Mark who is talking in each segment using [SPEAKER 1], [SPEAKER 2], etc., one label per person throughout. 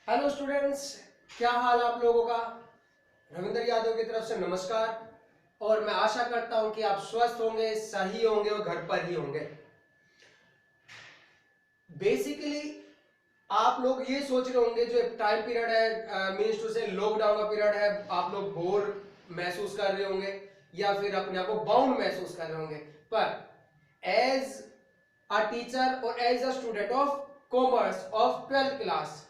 [SPEAKER 1] Hello students, क्या हाल आप लोगों का। रविंद्र यादव की तरफ से नमस्कार। और मैं आशा करता हूं कि आप स्वस्थ होंगे, सही होंगे और घर पर ही होंगे। बेसिकली आप लोग ये सोच रहे होंगे जो टाइम पीरियड है, मीन्स टू से लॉकडाउन का पीरियड है, आप लोग बोर महसूस कर रहे होंगे या फिर अपने आप को बाउंड महसूस कर रहे होंगे। पर एज अ टीचर और as a student of commerce of 12th class,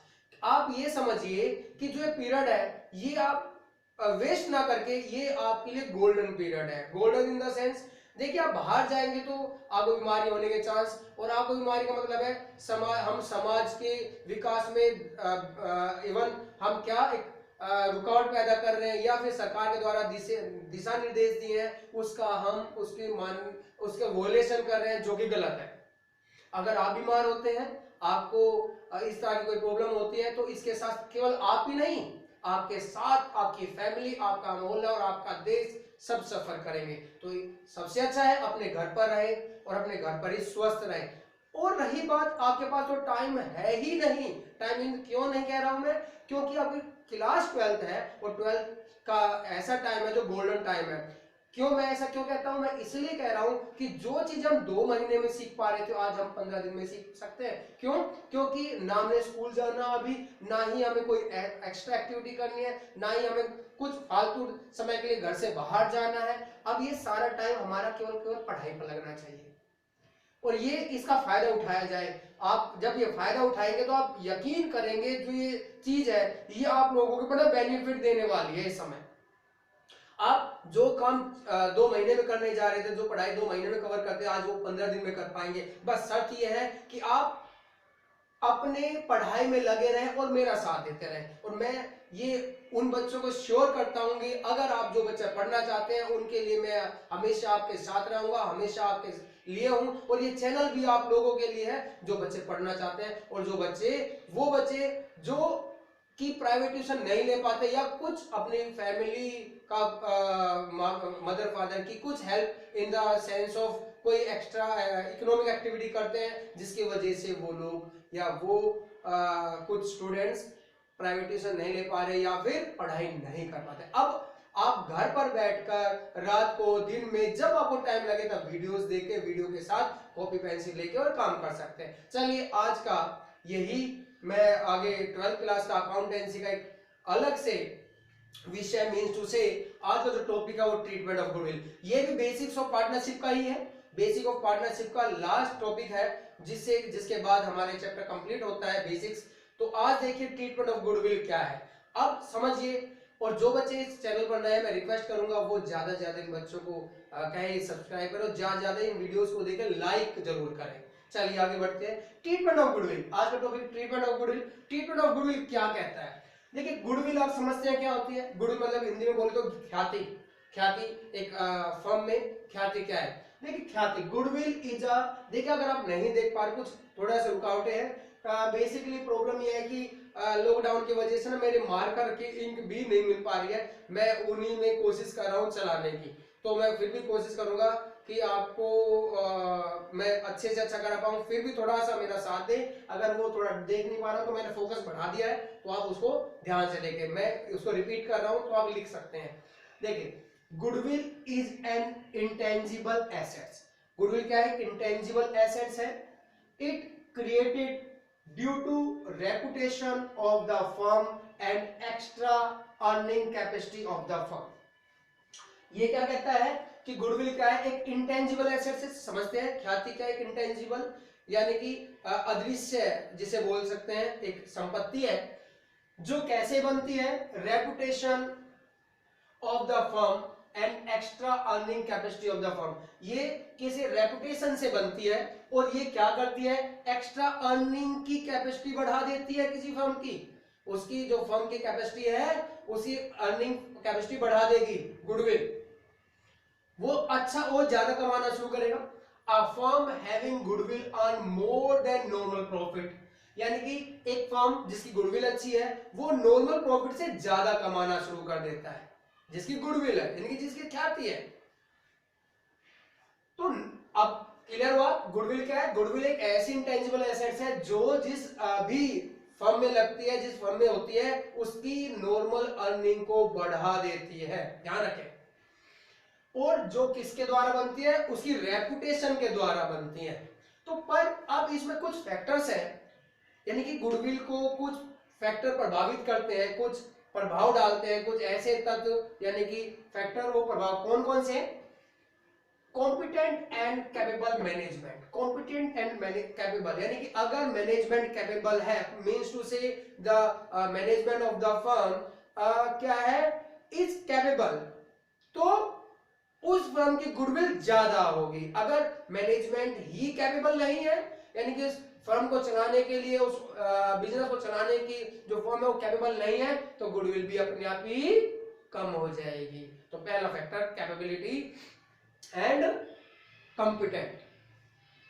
[SPEAKER 1] आप ये समझिए कि जो ये पीरियड है ये आप वेस्ट ना करके ये आपके लिए गोल्डन पीरियड है। गोल्डन इन द सेंस, देखिए आप बाहर जाएंगे तो आपको बीमारी होने के चांस, और आपको बीमारी का मतलब है हम समाज के विकास में इवन हम क्या एक रुकावट पैदा कर रहे हैं या फिर सरकार के द्वारा दिशा निर्देश दिए हैं उसका हम उसके वोलेशन कर रहे हैं, जो कि गलत है। अगर आप बीमार होते हैं, आपको इस तरह की कोई प्रॉब्लम होती है, तो इसके साथ केवल आप ही नहीं, आपके साथ आपकी फैमिली, आपका मोहल्ला और आपका देश सब सफर करेंगे। तो सबसे अच्छा है अपने घर पर रहे और अपने घर पर ही स्वस्थ रहे। और रही बात, आपके पास तो टाइम है ही नहीं। टाइम क्यों नहीं कह रहा हूं मैं, क्योंकि आपकी क्लास 12th है और 12th का ऐसा टाइम है जो गोल्डन टाइम है। क्यों मैं ऐसा क्यों कहता हूं, मैं इसलिए कह रहा हूं कि जो चीज हम 2 महीने में सीख पा रहे थे आज हम 15 दिन में सीख सकते हैं। क्यों? क्योंकि ना हमें स्कूल जाना अभी, ना ही हमें कोई एक्स्ट्रा एक्टिविटी करनी है, ना ही हमें कुछ फालतू समय के लिए घर से बाहर जाना है। अब ये सारा टाइम हमारा केवल केवल पढ़ाई पर लगना चाहिए और ये इसका फायदा उठाया जाए। आप जब ये फायदा उठाएंगे तो आप यकीन करेंगे जो ये चीज है ये आप लोगों को बड़ा बेनिफिट देने वाली है। इस समय आप जो काम 2 महीने में करने जा रहे थे, जो पढ़ाई 2 महीने में कवर करते आज वो 15 दिन में कर पाएंगे। बस शर्त यह है कि आप अपने पढ़ाई में लगे रहें और मेरा साथ देते रहें। और मैं ये उन बच्चों को श्योर करता हूं कि अगर आप जो बच्चे पढ़ना चाहते हैं उनके लिए मैं हमेशा आपके साथ रहूंगा, हमेशा आपके लिए हूं। और ये चैनल भी आप लोगों के लिए है जो बच्चे पढ़ना चाहते हैं और वो बच्चे जो कि प्राइवेट ट्यूशन नहीं ले पाते या कुछ अपनी फैमिली का मदर फादर की कुछ help in the sense of कोई एक्स्ट्रा इकोनॉमिक एक्टिविटी करते हैं, जिसकी वजह से वो लोग या वो कुछ स्टूडेंट्स प्राइवेट ट्यूशन नहीं ले पा रहे या फिर पढ़ाई नहीं कर पाते। अब आप घर पर बैठकर रात को दिन में जब आपको टाइम लगे तब वीडियोस देख वीडियो के साथ कॉपी पेंसिल लेके और काम कर सकते हैं। चलिए आज का यही मैं आगे 12th क्लास का अकाउंटेंसी का एक अलग से विषय मीन्स टू से आज का जो टॉपिक है वो ट्रीटमेंट ऑफ गुडविल। ये भी बेसिक्स ऑफ पार्टनरशिप का ही है, बेसिक ऑफ पार्टनरशिप का लास्ट टॉपिक है जिसके बाद हमारे चैप्टर कंप्लीट होता है बेसिक्स। तो आज देखिए ट्रीटमेंट ऑफ गुडविल क्या है, अब समझिए। और जो बच्चे इस चैनल पर नए, मैं रिक्वेस्ट करूंगा वो ज्यादा से ज्यादा इन बच्चों को कहें सब्सक्राइब करो, ज्यादा ज्यादा इन वीडियोस को देखें, लाइक जरूर करें। चलिए आगे बढ़ते हैं। ट्रीटमेंट ऑफ गुडविल, आज का topic treatment of goodwill. Treatment of goodwill क्या कहता है? देखिए गुडविल आप समझते हैं क्या होती है? गुडविल मतलब हिंदी में बोले तो ख्याति। ख्याति एक फर्म में ख्याति क्या है? देखिए ख्याति, गुडविल इज अ, देखिए अगर आप नहीं देख पा रहे, कुछ थोड़ा सा रुकावटें हैं। बेसिकली प्रॉब्लम यह है कि लॉकडाउन की वजह से ना मेरे मार्कर की इंक भी नहीं मिल पा रही है। मैं उन्हीं में कोशिश कर रहा हूँ चलाने की, तो मैं फिर भी कोशिश करूंगा कि आपको मैं अच्छे से अच्छा करा पाऊँ। फिर भी थोड़ा सा मेरा साथ दें। अगर वो थोड़ा देख नहीं पा रहा तो मैंने फोकस बढ़ा दिया है, तो आप उसको ध्यान से देखें। मैं उसको रिपीट कर रहा हूं तो आप लिख सकते हैं। देखिए goodwill is an intangible assets. Goodwill क्या है? इंटेंजिबल एसेट्स है। It created due to reputation of the firm and extra earning capacity of the firm. ये क्या कहता है कि गुडविल क्या है? एक इंटेंजिबल एसेट से समझते हैं। ख्याति क्या है? एक इंटेंजिबल यानी कि अदृश्य जिसे बोल सकते हैं, एक संपत्ति है जो कैसे बनती है? Reputation of the firm and extra earning capacity of the firm. ये किसी रेपुटेशन से बनती है और ये क्या करती है? एक्स्ट्रा अर्निंग की कैपेसिटी बढ़ा देती है किसी फर्म की। उसकी जो फर्म की कैपेसिटी है उसी अर्निंग कैपेसिटी बढ़ा देगी गुडविल। वो अच्छा और ज्यादा कमाना शुरू करेगा। A firm having goodwill earn more than normal profit, यानी कि एक फर्म जिसकी गुडविल अच्छी है वो नॉर्मल प्रॉफिट से ज्यादा कमाना शुरू कर देता है, जिसकी गुडविल है यानी कि जिसकी ख्याति है। तो अब क्लियर हुआ गुडविल क्या है? गुडविल एक ऐसी इंटेंजिबल एसेट्स है जो जिस भी फर्म में लगती है, जिस फर्म में होती है, उसकी नॉर्मल अर्निंग को बढ़ा देती है, ध्यान रखें। और जो किसके द्वारा बनती है, उसकी रेपुटेशन के द्वारा बनती है। तो पर अब इसमें कुछ फैक्टर्स हैं, यानी कि गुडविल को कुछ फैक्टर प्रभावित करते हैं, कुछ प्रभाव डालते हैं, कुछ ऐसे तत्व यानी कि फैक्टर, वो प्रभाव कौन कौन से हैं? Competent and capable management. Competent and capable यानी कि अगर मैनेजमेंट कैपेबल है, मींस टू से the management of the firm क्या है, इज कैपेबल, तो उस फर्म की गुडविल ज्यादा होगी। अगर मैनेजमेंट ही कैपेबल नहीं है, यानी कि उस फर्म को चलाने के लिए, उस बिजनेस को चलाने की जो फर्म है वो कैपेबल नहीं है, तो गुडविल भी अपने आप ही कम हो जाएगी। तो पहला factor capability and competent.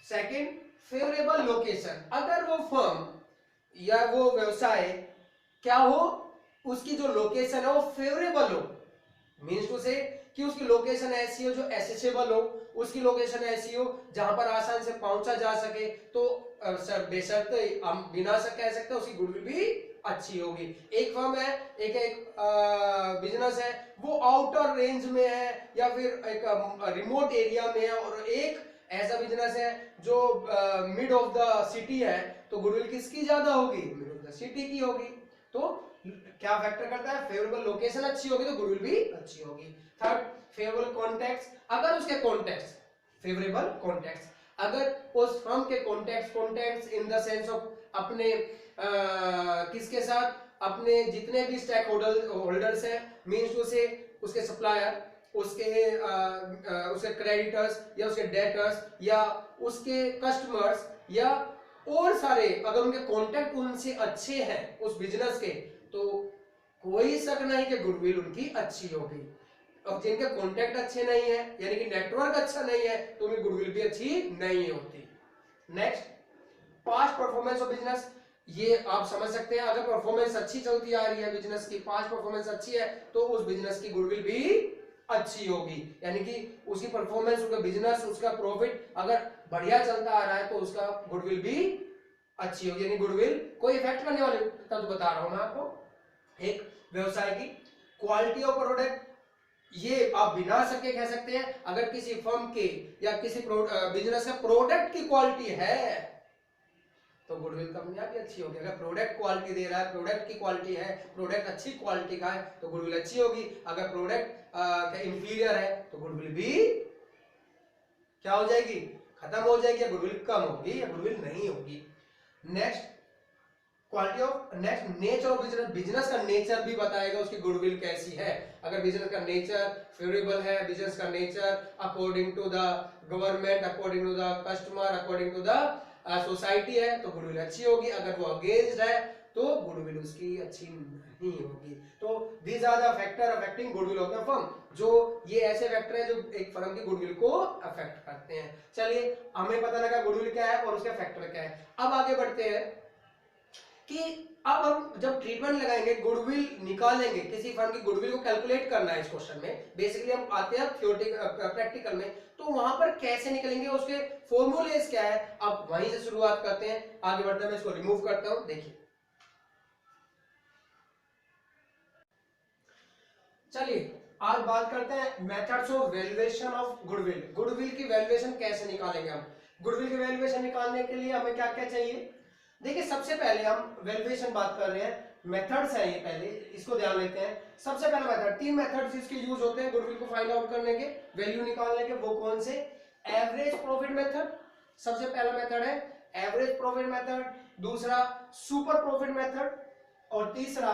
[SPEAKER 1] Second, favourable location. अगर वो फर्म या वो व्यवसाय क्या हो, उसकी जो लोकेशन है वो फेवरेबल हो, मीन्स टू से कि उसकी लोकेशन ऐसी हो जो एसेसेबल हो, उसकी लोकेशन ऐसी हो जहां पर आसानी से पहुंचा जा सके, तो बेशर्ते हम बिना से कह सकते हैं उसकी गुडविल भी अच्छी होगी। एक फर्म है, एक बिजनेस है, वो आउटर रेंज में है या फिर एक रिमोट एरिया में है, और एक ऐसा बिजनेस है जो मिड ऑफ द सिटी है, तो गुडविल किसकी ज्यादा होगी? मिड ऑफ द सिटी की होगी। तो क्या फैक्टर करता है? फेवरेबल लोकेशन अच्छी होगी तो गुडविल भी अच्छी होगी। Third, favourable context. अगर उसके कॉन्टेक्स्ट, फेवरेबल कॉन्टेक्स्ट, अगर उस फर्म के contacts in the sense of अपने किसके साथ, अपने जितने भी स्टेक होल्डर्स हैं, मींस टू से उसके सप्लायर, उसके क्रेडिटर्स या उसके डेटर्स या उसके कस्टमर्स या और सारे, अगर उनके कॉन्टेक्ट उनसे अच्छे हैं उस बिजनेस के, तो कोई शक नहीं कि गुडविल उनकी अच्छी होगी। और जिनके कॉन्टेक्ट अच्छे नहीं है, यानी कि नेटवर्क अच्छा नहीं है, तो उनकी गुडविल भी अच्छी नहीं होती। Next, past performance of business. ये आप समझ सकते हैं, अगर परफॉर्मेंस अच्छी चलती आ रही है बिजनेस की, पास्ट परफॉर्मेंस अच्छी है, तो उस बिजनेस की गुडविल भी अच्छी होगी, यानी कि उसकी परफॉर्मेंस, उसका बिजनेस, उसका प्रॉफिट अगर बढ़िया चलता आ रहा है, तो उसका गुडविल भी अच्छी होगी। यानी गुडविल कोई इफेक्ट करने वाले तत्व बता रहा हूं मैं आपको। एक व्यवसाय की क्वालिटी ऑफ प्रोडक्ट, ये आप बिना शक के कह सकते हैं, अगर किसी फर्म के या किसी बिजनेस का प्रोडक्ट की क्वालिटी है, तो गुडविल कंपनी आपकी अच्छी होगी। अगर प्रोडक्ट क्वालिटी दे रहा है, प्रोडक्ट की क्वालिटी है, प्रोडक्ट अच्छी क्वालिटी का है, तो गुडविल अच्छी होगी। अगर प्रोडक्ट इंफीरियर है, तो गुडविल भी क्या हो जाएगी? खत्म हो जाएगी, या गुडविल कम होगी या गुडविल नहीं होगी। Next, quality of, next nature of business. Business का नेचर भी बताएगा उसकी गुडविल कैसी है। अगर बिजनेस का नेचर फेवरेबल है, बिजनेस का nature according to the government, according to the customer, according to the society है, तो गुडविल अच्छी होगी। अगर वो अगेंस्ट है, तो गुडविल उसकी अच्छी नहीं होगी। तो these are the factor affecting goodwill of the firm. जो ये ऐसे फैक्टर है जो एक फर्म की गुडविल को अफेक्ट करते हैं। चलिए, हमें पता लगा गुडविल क्या है और उसके फैक्टर क्या है। अब आगे बढ़ते हैं कि अब हम जब ट्रीटमेंट लगाएंगे, गुडविल निकालेंगे, किसी फर्म की गुडविल को कैलकुलेट करना है इस क्वेश्चन में। बेसिकली हम आते हैं थ्योरेटिकल प्रैक्टिकल में, तो वहां पर कैसे निकलेंगे, उसके फॉर्मूलेज क्या है, अब वहीं से शुरुआत करते हैं। आगे बढ़ते हैं, मैं इसको रिमूव करता हूं। देखिए, चलिए आज बात करते हैं methods of valuation of goodwill. Goodwill की वैल्यूएशन कैसे निकालेंगे हम? गुडविल की वैल्यूएशन निकालने के लिए हमें क्या क्या चाहिए? देखिए, सबसे पहले हम वैल्यूएशन बात कर रहे हैं, मेथड्स है ये, पहले इसको ध्यान लेते हैं। सबसे पहला मेथड, तीन मेथड्स इसके यूज होते हैं गुडविल को फाइंड आउट करने के, वैल्यू निकालने के। वो कौन से? एवरेज प्रॉफिट मेथड, सबसे पहला मेथड है एवरेज प्रॉफिट मेथड, दूसरा सुपर प्रॉफिट मेथड, और तीसरा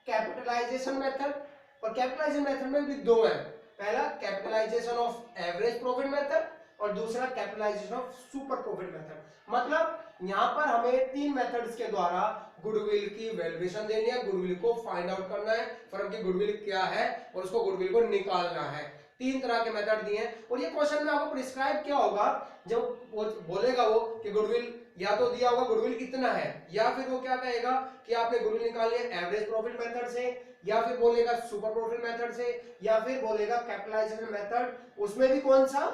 [SPEAKER 1] कैपिटलाइजेशन मेथड। और कैपिटलाइजेशन मेथड में भी दो है, पहला capitalisation of average profit method और दूसरा capitalisation of super profit method. मतलब यहां पर हमें तीन मेथड्स के द्वारा गुडविल की वैल्यूएशन देनी है, गुडविल को फाइंड आउट करना है, फर्म की गुडविल क्या है और उसको गुडविल को निकालना है। तीन तरह के मेथड दिए हैं, और ये क्वेश्चन में आपको प्रिस्क्राइब क्या होगा, जब वो बोलेगा वो कि गुडविल या तो दिया होगा गुडविल इतना है, या फिर वो क्या कहेगा कि आपने गुडविल निकालनी है एवरेज प्रॉफिट मेथड से, या फिर बोलेगा सुपर प्रॉफिट मेथड से, या फिर बोलेगा कैपिटलाइजेशन मेथड। उसमें भी कौन सा?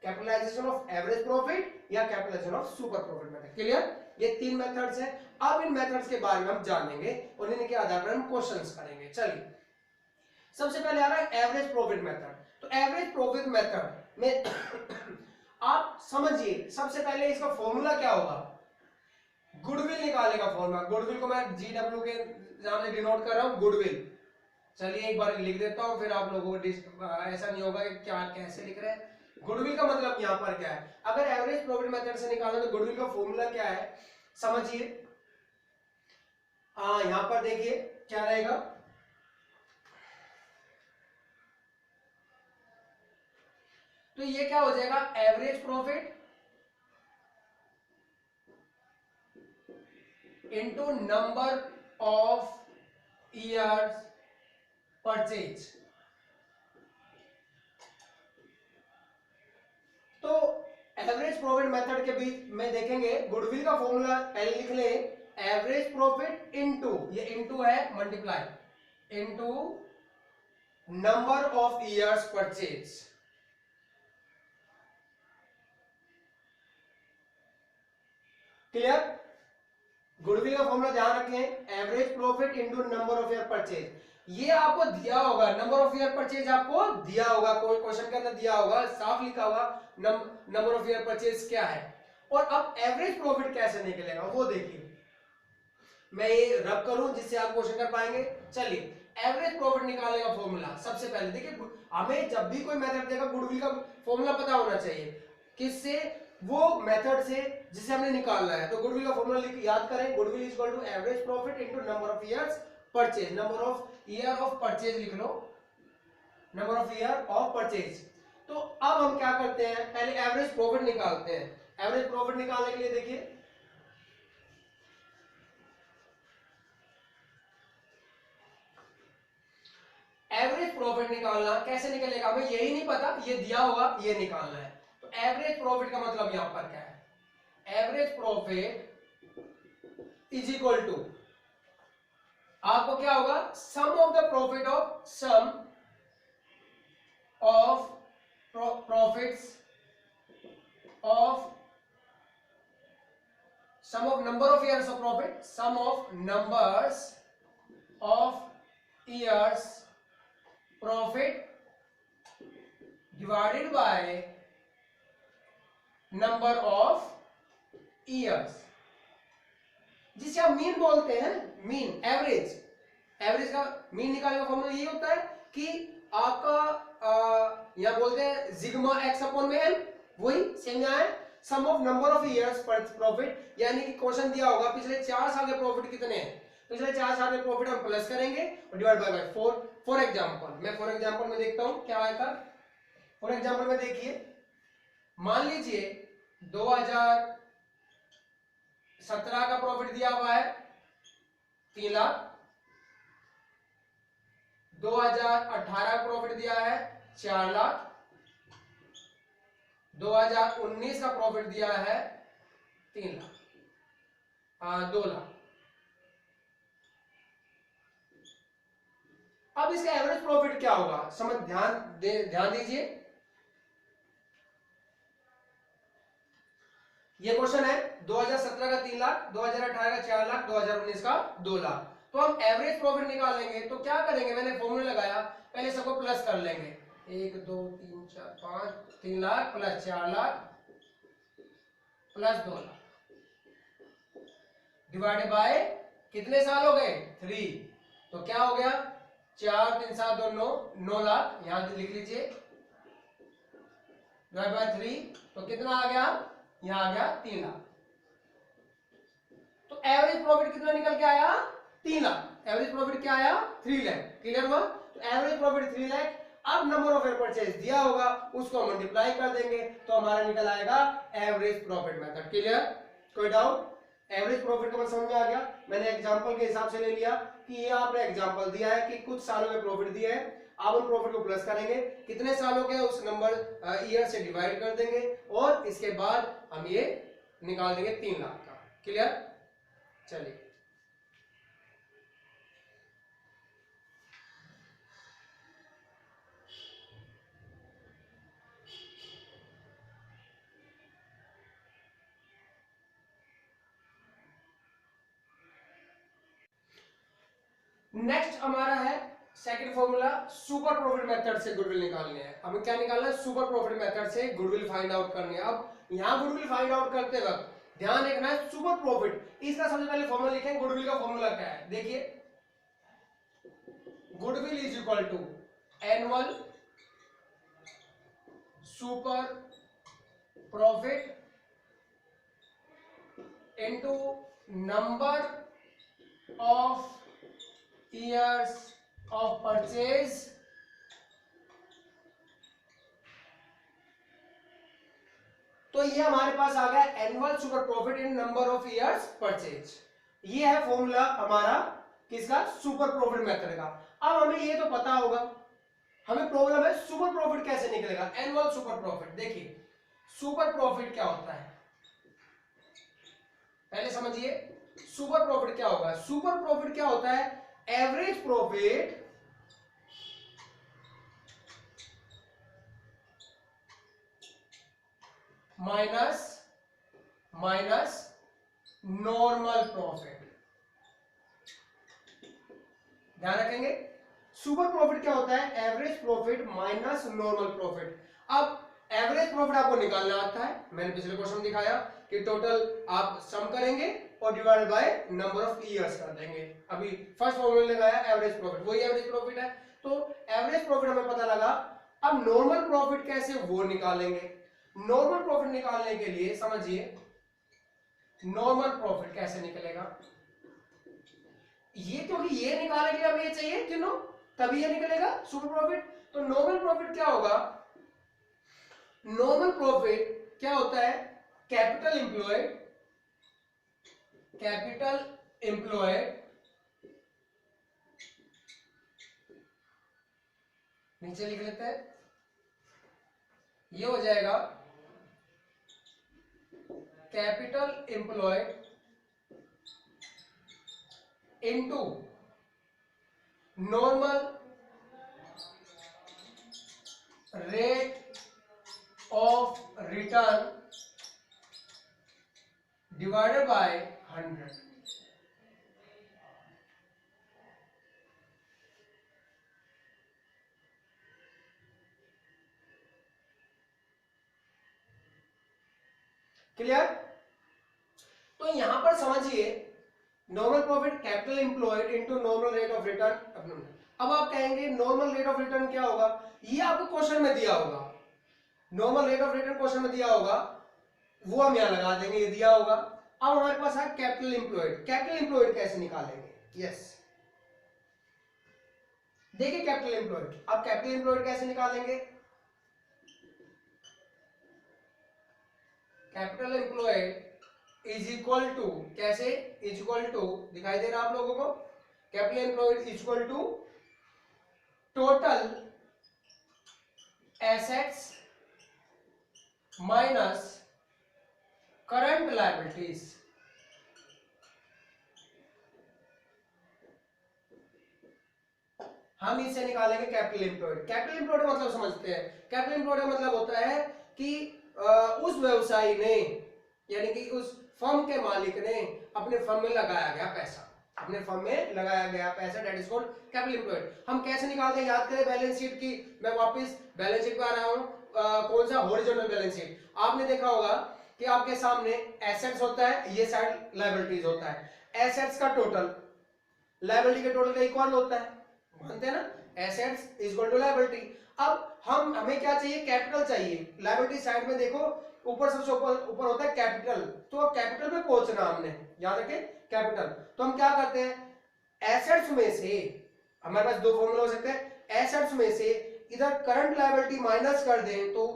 [SPEAKER 1] कैपिटलाइजेशन ऑफ एवरेज प्रॉफिट या capitalisation of super profit method. Clear? ये 3 मेथड्स हैं। अब इन मेथड्स के बारे में हम जानेंगे और इनके आधार पर हम क्वेश्चंस करेंगे। चलिए, सबसे पहले आ रहा है एवरेज प्रॉफिट मेथड। तो एवरेज प्रॉफिट मेथड में आप समझिए, सबसे पहले इसका फॉर्मूला क्या होगा, गुडविल निकालने का फॉर्मूला। गुडविल को मैं GW के सामने डिनोट कर रहा हूं, गुडविल। चलिए एक बार लिख देता हूं, फिर आप लोगों को ऐसा नहीं होगा कि क्या कैसे लिख रहे हैं। गुडविल का मतलब यहां पर क्या है, अगर एवरेज प्रॉफिट मेथड से निकालना तो गुडविल का फॉर्मूला क्या है समझिए। यहां पर देखिए क्या रहेगा, तो ये क्या हो जाएगा, average profit into number of years purchase. तो एवरेज प्रॉफिट मेथड के बीच में देखेंगे, गुडविल का फॉर्मूला पहले लिख ले, एवरेज प्रॉफिट इनटू, ये इनटू है multiply, into number of years purchase. Clear? Goodwill का फॉर्मूला ध्यान रखें, average profit into number of year purchase. ये आपको दिया होगा, नंबर ऑफ ईयर परचेज आपको दिया होगा, कोई क्वेश्चन के अंदर दिया होगा, साफ लिखा होगा नंबर ऑफ ईयर परचेज क्या है। और अब एवरेज प्रॉफिट कैसे निकलेगा वो देखिए, मैं ये रब करूं जिससे आप क्वेश्चन कर पाएंगे। चलिए, एवरेज प्रॉफिट निकालने का फॉर्मूला सबसे पहले देखिए, हमें जब भी कोई मेथड देगा गुडविल का फॉर्मूला पता होना चाहिए, किससे, वो मेथड से जिसे हमने निकालना है। तो गुडविल का फॉर्मूला याद करें, goodwill is equal to average profit into number of years purchase. Number of year of purchase लिख लो, number of year of purchase. तो अब हम क्या करते हैं, पहले एवरेज प्रॉफिट निकालते हैं। एवरेज प्रॉफिट निकालने के लिए देखिए, एवरेज प्रॉफिट निकालना कैसे निकलेगा, हमें यही नहीं पता, ये दिया होगा, ये निकालना है। तो एवरेज प्रॉफिट का मतलब यहां पर क्या है, average profit is equal to, आपको क्या होगा, sum of the profit of sum of profits of sum of number of years of profit, sum of numbers of years profit divided by number of years, जिसे हम mean बोलते हैं। Mean, average, average का mean निकालने का formula यही होता है कि आपका यहां बोलते हैं सिग्मा एक्स अपॉन में एन, वही सेम यहां है, सम ऑफ नंबर ऑफ ईयर्स पर प्रॉफिट, यानी कि क्वेश्चन दिया होगा पिछले 4 साल के प्रॉफिट कितने हैं, पिछले 4 साल के प्रॉफिट हम प्लस करेंगे और डिवाइड बाय 4। फॉर एग्जांपल, मैं फॉर एग्जांपल में देखता हूं क्या आएगा। फॉर एग्जांपल में देखिए, मान लीजिए 2017 का प्रॉफिट दिया हुआ है 3 लाख, 2018 का प्रॉफिट दिया है 4 लाख, 2019 का प्रॉफिट दिया है 3 लाख, 2 लाख। अब इसका एवरेज प्रॉफिट क्या होगा, समझ ध्यान दीजिए। ये क्वेश्चन है 2017 का 3 लाख, 2018 का 4 लाख, 2019 का 2 लाख। तो हम एवरेज प्रॉफिट निकालेंगे तो क्या करेंगे, मैंने फॉर्मूला लगाया, पहले सबको प्लस कर लेंगे, 1 2 3 4 5, 3 lakh plus 4 lakh plus 2 lakh divided by कितने साल हो गए, 3। तो क्या हो गया, 4 3 7 2 9, 9 लाख, यहां लिख लीजिए, डिवाइड बाय 3, तो कितना आ गया, यहां आ गया 3 लाख। तो एवरेज प्रॉफिट कितना निकल के आया, 3 लाख। एवरेज प्रॉफिट क्या आया, 3 लाख। क्लियर हुआ? तो एवरेज प्रॉफिट 3 लाख। अब नंबर ऑफ ईयर परचेज दिया होगा, उसको मल्टीप्लाई कर देंगे तो हमारा निकल आएगा एवरेज प्रॉफिट मेथड। क्लियर? कोई डाउट? एवरेज प्रॉफिट का मतलब समझ में आ गया। मैंने एग्जांपल के हिसाब से ले लिया कि ये आपने एग्जांपल दिया है कि कुछ सालों में प्रॉफिट दिया है, आप उन प्रॉफिट को प्लस करेंगे, कितने सालों के उस नंबर ईयर से डिवाइड कर देंगे और इसके बाद हम ये निकाल देंगे 3 लाख का। क्लियर? चलिए, नेक्स्ट हमारा है second formula, super profit method से गुडविल निकालनी है। हमें क्या निकालना है? सुपर प्रॉफिट मेथड से गुडविल फाइंड आउट करनी है। अब यहां गुडविल फाइंड आउट करते वक्त ध्यान रखना है सुपर प्रॉफिट, इसका सबसे पहले फॉर्मूला लिखेंगे। गुडविल का फॉर्मूला क्या है? देखिए, goodwill is equal to annual super profit into number of years of purchase तो ये हमारे पास आ गया annual super profit in number of years purchase. ये है फॉर्मूला हमारा किसका? सुपर प्रॉफिट मेथड का। अब हमें ये तो पता होगा, हमें प्रॉब्लम है सुपर प्रॉफिट कैसे निकलेगा? Annual super profit. देखिए सुपर प्रॉफिट क्या होता है, पहले समझिए सुपर प्रॉफिट क्या होगा। सुपर प्रॉफिट क्या होता है? Average profit minus normal profit. ध्यान रखेंगे, सुपर प्रॉफिट क्या होता है? Average profit minus normal profit. अब एवरेज प्रॉफिट आपको निकालना आता है, मैंने पिछले क्वेश्चन दिखाया कि टोटल आप सम करेंगे और divide by number of years कर देंगे। अभी फर्स्ट फॉर्मूला लगाया एवरेज प्रॉफिट, वही एवरेज प्रॉफिट है, तो एवरेज प्रॉफिट हमें पता लगा। अब नॉर्मल प्रॉफिट कैसे वो निकालेंगे? नॉर्मल प्रॉफिट निकालने के लिए समझिए, नॉर्मल प्रॉफिट कैसे निकलेगा? ये क्योंकि ये निकालने के लिए हमें ये चाहिए कि नो, तभी ये निकलेगा सुपर प्रॉफिट। तो नॉर्मल प्रॉफिट क्या होगा? नॉर्मल प्रॉफिट क्या होता है? कैपिटल एम्प्लॉयड नीचे लिख लेते हैं, ये हो जाएगा capital employed into normal rate of return divided by 100। Clear? तो यहां पर समझिए normal profit capital employed into normal rate of return. अब आप कहेंगे नॉर्मल रेट ऑफ रिटर्न क्या होगा? ये आपको क्वेश्चन में दिया होगा, normal rate of return question में दिया होगा, वो हम यहां लगा देंगे, ये दिया होगा। अब हमारे पास है कैपिटल एम्प्लॉयड। कैपिटल एम्प्लॉयड कैसे निकालेंगे? यस, देखिए कैपिटल एम्प्लॉयड, अब कैपिटल एम्प्लॉयड कैसे निकालेंगे? Capital employed is equal to, कैसे? इज इक्वल टू, दिखाई दे रहा आप लोगों को? Capital employed is equal to total assets minus current liabilities. हम इससे निकालेंगे कैपिटल एम्प्लॉयड। कैपिटल एम्प्लॉयड मतलब समझते हैं, कैपिटल एम्प्लॉयड मतलब होता है कि उस व्यवसायी ने, यानी कि उस फर्म के मालिक ने अपने फर्म में लगाया गया पैसा, अपने फर्म में लगाया गया पैसा, that is called capital employed. हम कैसे निकालते हैं? याद करें बैलेंस शीट की, मैं वापस बैलेंस शीट पे आ रहा हूं। कौन सा? Horizontal balance sheet. आपने देखा होगा कि आपके सामने एसेट्स होता है, ये साइड लायबिलिटीज होता है। एसेट्स का टोटल लायबिलिटी के टोटल का इक्वल होता है, मानते हैं ना? Assets is equal to liability. अब हमें क्या चाहिए? कैपिटल चाहिए। लायबिलिटी साइड में देखो, ऊपर सबसे ऊपर होता है कैपिटल, तो अब कैपिटल में पहुंचना हमने, याद रखें कैपिटल। तो हम क्या करते हैं? एसेट्स में से, हमारे पास दो फॉर्मूला हो सकते हैं, एसेट्स में से इधर करंट लायबिलिटी माइनस कर दें तो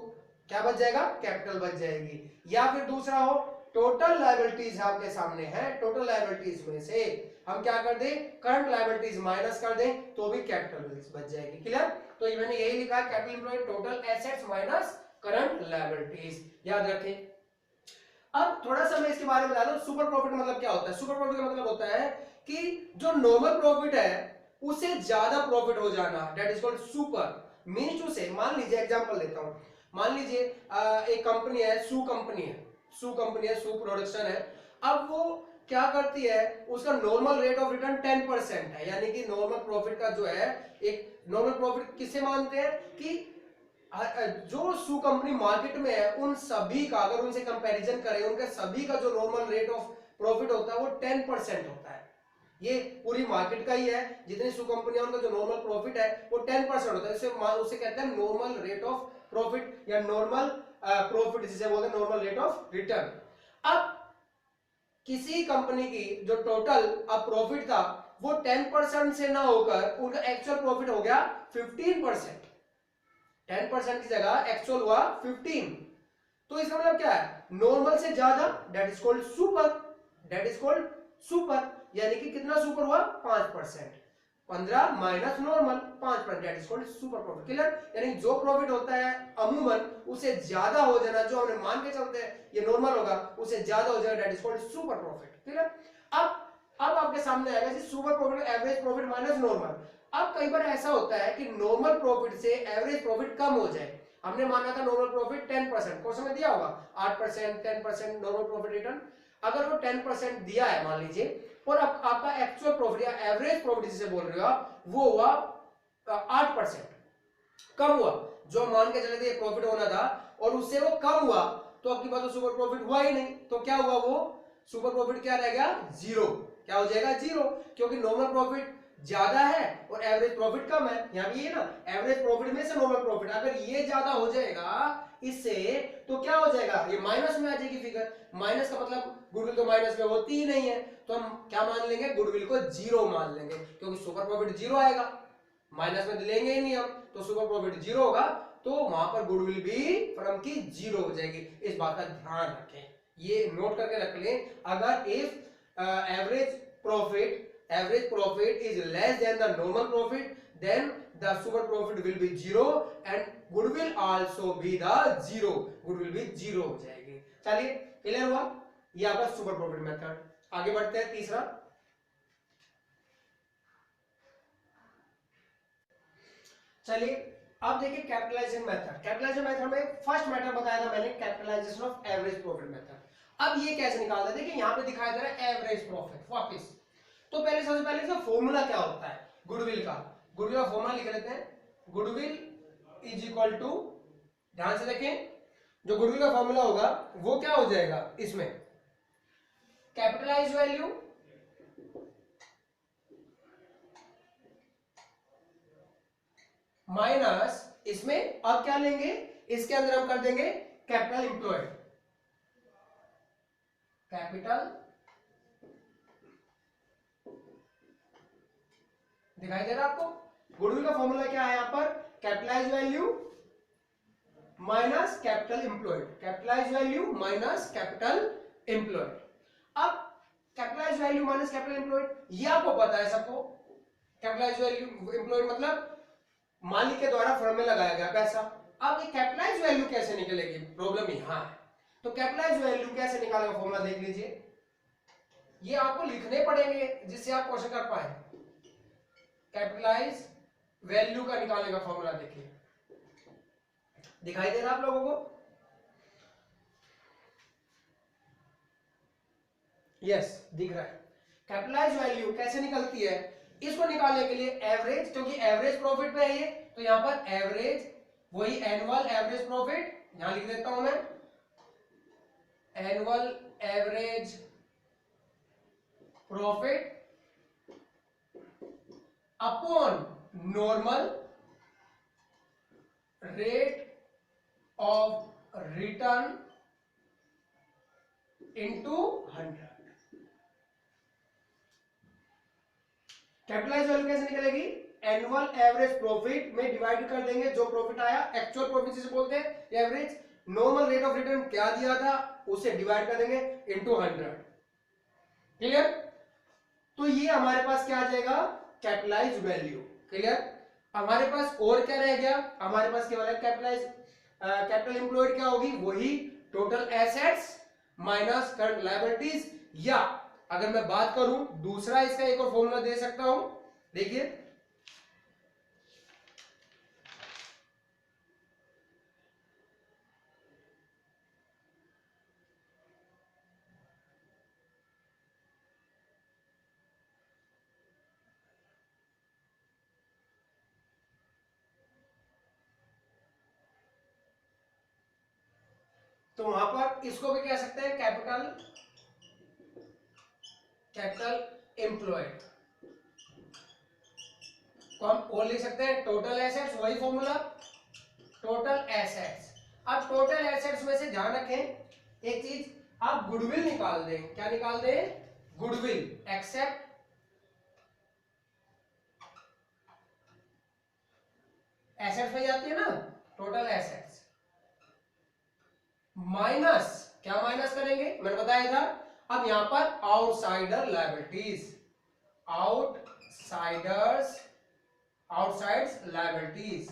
[SPEAKER 1] क्या बच जाएगा? कैपिटल बच जाएगी। या फिर दूसरा हो, टोटल लायबिलिटीज आपके सामने है, टोटल लायबिलिटीज में से हम क्या कर दें? करंट लायबिलिटीज माइनस कर दें तो भी कैपिटल बच जाएगी। क्लियर? तो ये मैंने यही लिखा है, capital employed total assets minus current liabilities, याद रखें। अब थोड़ा सा मैं इसके बारे में बता दूं, सुपर प्रॉफिट मतलब क्या होता है? सुपर प्रॉफिट का मतलब होता है कि जो नॉर्मल प्रॉफिट है उससे ज्यादा प्रॉफिट हो जाना, that is called super. Means to say, मान लीजिए एग्जांपल लेता हूं, मान लीजिए एक कंपनी है, सू कंपनी है, सू प्रोडक्शन है। अब वो क्या करती है, उसका नॉर्मल रेट ऑफ रिटर्न 10% है, यानी कि नॉर्मल प्रॉफिट का जो है, एक नॉर्मल प्रॉफिट किसे मानते हैं कि जो सू कंपनी मार्केट में है उन सभी का अगर उनसे कंपैरिजन करें, उनके सभी का जो नॉर्मल रेट ऑफ प्रॉफिट होता है वो 10% होता है। ये पूरी मार्केट का ही है, जितनी सू कंपनियां उनका जो नॉर्मल प्रॉफिट है वो 10% होता है। उसे कहते हैं नॉर्मल रेट ऑफ प्रॉफिट या नॉर्मल प्रॉफिट, जिसे बोलते हैं नॉर्मल रेट ऑफ रिटर्न। अब किसी कंपनी की जो टोटल अब प्रॉफिट था वो 10% से ना होकर उनका एक्चुअल प्रॉफिट हो गया 15%। 10% की जगह एक्चुअल हुआ 15। तो इसका मतलब क्या है, नॉर्मल से ज्यादा, that is called super, that is called super. यानी कि कितना सुपर हुआ, 5%। 15 minus normal 5%, that is called super profit. Clear? यानी जो प्रॉफिट होता है अमूमन उससे ज्यादा हो जाना, जो हमने मान के चलते हैं ये नॉर्मल होगा, उससे ज्यादा हो जाएगा, that is called super profit. Clear? अब आपके सामने आएगा super profit, average profit minus normal. अब कई बार ऐसा होता है कि नॉर्मल प्रॉफिट से एवरेज प्रॉफिट कम हो जाए। हमने माना था नॉर्मल प्रॉफिट 10%, क्वेश्चन में दिया होगा 8%, 10% नॉर्मल प्रॉफिट रिटर्न। अगर वो 10% दिया है मान लीजिए, और अब आपका एक्चुअल प्रॉफिट या एवरेज प्रॉफिट जिसे बोल रहे हो आप, वो हुआ 8%, कम हुआ। जो मान के चले थे प्रॉफिट होना था और उससे वो कम हुआ, तो आपके पास तो सुपर प्रॉफिट हुआ ही नहीं। तो क्या हुआ, वो सुपर प्रॉफिट क्या रह गया, जीरो। क्या हो जाएगा, जीरो, क्योंकि नॉर्मल प्रॉफिट ज्यादा है और एवरेज प्रॉफिट कम है। यहां भी ये ना, एवरेज प्रॉफिट में से नॉर्मल प्रॉफिट अगर ये ज्यादा हो जाएगा इससे, तो क्या हो जाएगा, ये माइनस में आ जाएगी फिगर। माइनस का मतलब गुडविल तो माइनस में होती ही नहीं है, तो हम क्या मान लेंगे, गुडविल को जीरो मान लेंगे, क्योंकि सुपर प्रॉफिट जीरो आएगा, माइनस में लेंगे ही नहीं हम, तो सुपर प्रॉफिट जीरो होगा, तो वहां पर गुडविल भी फर्म की जीरो हो जाएगी। इस बात का ध्यान रखें, ये नोट करके रख लें। अगर if average profit is less than the normal profit, then the super profit will be zero and goodwill also be the zero, goodwill भी जीरो हो जाएगी। चलिए क्लियर हुआ, ये आपका सुपर प्रॉफिट मेथड। आगे बढ़ते हैं, तीसरा। चलिए अब देखिए कैपिटलाइजेशन मेथड। कैपिटलाइजेशन मेथड में फर्स्ट मेथड बताया था मैंने, capitalisation of average profit method. अब ये कैसे निकालते हैं, देखिए यहां पे दिखाया जा रहा है एवरेज प्रॉफिट वापस। तो पहले सबसे पहले इसका फॉर्मूला क्या होता है गुडविल का, गुडविल का फॉर्मूला लिख लेते हैं। गुडविल इज इक्वल टू, ध्यान से देखें, जो गुडविल का फॉर्मूला होगा वो क्या हो जाएगा, इसमें कैपिटलाइज वैल्यू माइनस, इसमें अब क्या लेंगे, इसके अंदर हम कर देंगे कैपिटल इंप्लॉयड, कैपिटल दिखाई दे रहा है आपको। गुडविल का फॉर्मूला क्या है यहां पर, capitalise value minus capital employed, capitalise value minus capital employed. अब capitalise value minus capital employed, ये आपको पता है सबको। कैपिटलाइज वैल्यू इंप्लॉयड मतलब मालिक के द्वारा फर्म में लगाया गया पैसा। अब ये कैपिटलाइज वैल्यू कैसे निकलेगी, प्रॉब्लम यहां है। तो कैपिटलाइज वैल्यू कैसे निकालेगा, फॉर्मूला देख लीजिए, ये आपको लिखने पड़ेंगे जिससे आप क्वेश्चन कर पाए। कैपिटलाइज वैल्यू का निकालने का फॉर्मूला देखिए, दिखाई दे रहा है आप लोगों को, यस दिख रहा है। कैपिटलाइज वैल्यू कैसे निकलती है, इसको निकालने के लिए एवरेज, क्योंकि एवरेज प्रॉफिट पे है ये, तो यहां पर एवरेज, वही एनुअल एवरेज प्रॉफिट, यहां लिख देता हूं मैं, annual average profit upon normal rate of return into 100। Capitalise value कैसे निकलेगी, एनुअल एवरेज प्रॉफिट में डिवाइड कर देंगे जो प्रॉफिट आया, एक्चुअल प्रॉफिट जिसे बोलते हैं average, normal rate of return क्या दिया था उसे डिवाइड कर देंगे इनटू 100। क्लियर? तो ये हमारे पास क्या आ जाएगा, कैपिटलाइज वैल्यू। क्लियर? हमारे पास और क्या रह गया, हमारे पास केवल कैपिटलाइज, कैपिटल एम्प्लॉयड क्या होगी, वही total assets minus current liabilities, या अगर मैं बात करूं दूसरा इसका एक और फॉर्मूला दे सकता हूं, देखिए तो वहां पर इसको भी कह सकते हैं कैपिटल एम्प्लॉयड को हम और लिख सकते हैं टोटल एसेट्स, वही फॉर्मूला टोटल एसेट्स। अब टोटल एसेट्स में से ध्यान रखें एक चीज, आप गुडविल निकाल दें। क्या निकाल दें? गुडविल एक्सेप्ट एसेट्स में जाती है ना टोटल एसेट्स, माइनस क्या माइनस करेंगे मैंने बताया था। अब यहां पर आउटसाइडर लायबिलिटीज, आउटसाइड्स लायबिलिटीज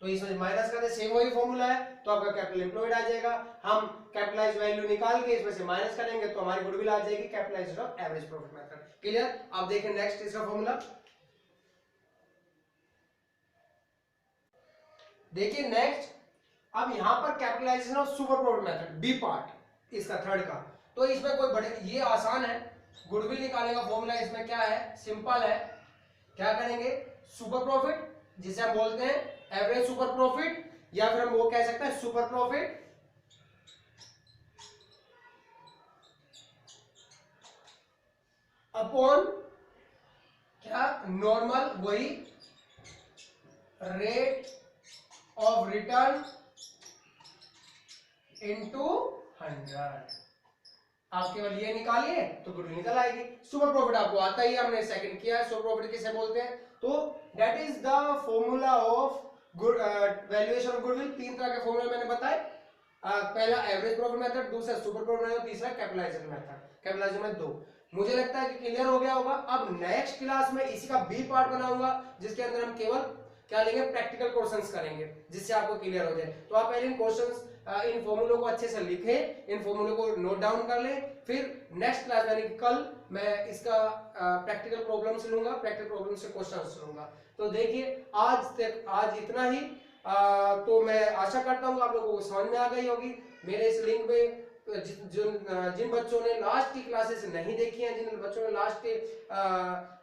[SPEAKER 1] तो इसमें माइनस करते सेम वही फॉर्मूला है, तो आपका कैपिटल एम्प्लॉयड आ जाएगा। हम कैपिटलाइज वैल्यू निकाल के इसमें से माइनस करेंगे तो हमारी गुडविल आ जाएगी capitalised of average profit method. Clear? आप देखें नेक्स्ट इसका फॉर्मूला देखिए नेक्स्ट। अब यहां पर capitalisation of super profit method B part इसका थर्ड का, तो इसमें कोई बड़े ये आसान है। गुडविल निकालने का फॉर्मूला इसमें क्या है? सिंपल है। क्या करेंगे? सुपर प्रॉफिट जिसे हम बोलते हैं एवरेज सुपर प्रॉफिट, या फिर हम वो कह सकते हैं सुपर प्रॉफिट अपॉन क्या नॉर्मल, वही रेट ऑफ रिटर्न इनटू 100। आप केवल ये निकालिए तो गुडविल निकल आएगी। सुपर प्रॉफिट आपको आता ही है, हमने सेकंड किया है। सुपर प्रॉफिट किसे बोलते हैं? तो that is the formula of good valuation of goodwill. तीन तरह के फॉर्मूला मैंने बताए, पहला एवरेज प्रॉफिट मेथड, दूसरा सुपर प्रॉफिट मेथड, तीसरा कैपिटलाइजेशन मेथड। कैपिटलाइजेशन में दो। मुझे लगता है कि क्लियर हो गया होगा। अब नेक्स्ट क्लास में इसी का बी पार्ट बनाऊंगा जिसके अंदर हम केवल क्या लेंगे? प्रैक्टिकल क्वेश्चंस करेंगे जिससे आपको क्लियर हो जाए। तो आप पहले इन क्वेश्चंस इन फॉर्मूलों को अच्छे से लिखें, इन फॉर्मूलों को नोट डाउन कर लें, फिर नेक्स्ट क्लास यानी कि कल मैं इसका प्रैक्टिकल प्रॉब्लम्स लूंगा, प्रैक्टिकल प्रॉब्लम से क्वेश्चंस लूंगा। तो देखिए आज इतना ही। तो मैं आशा करता हूँ आप लोगों को समझ में आ गई होगी। मेरे इस लिंक में जिन बच्चों ने लास्ट की क्लासेस नहीं देखी हैं, जिन बच्चों ने लास्ट के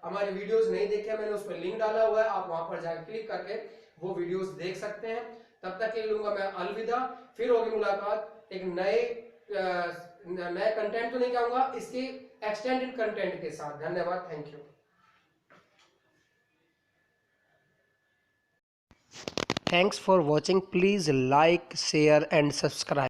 [SPEAKER 1] हमारे वीडियोस नहीं देखे हैं, मैंने उस पर लिंक डाला हुआ है, आप वहां पर जाकर क्लिक करके वो वीडियोस देख सकते हैं। तब तक के लिए लूंगा मैं अलविदा। फिर होगी मुलाकात एक नए कंटेंट तो नहीं कहूंगा, इसके एक्सटेंडेड कंटेंट के साथ। धन्यवाद, thank you. Thanks for watching. Please like, share and subscribe.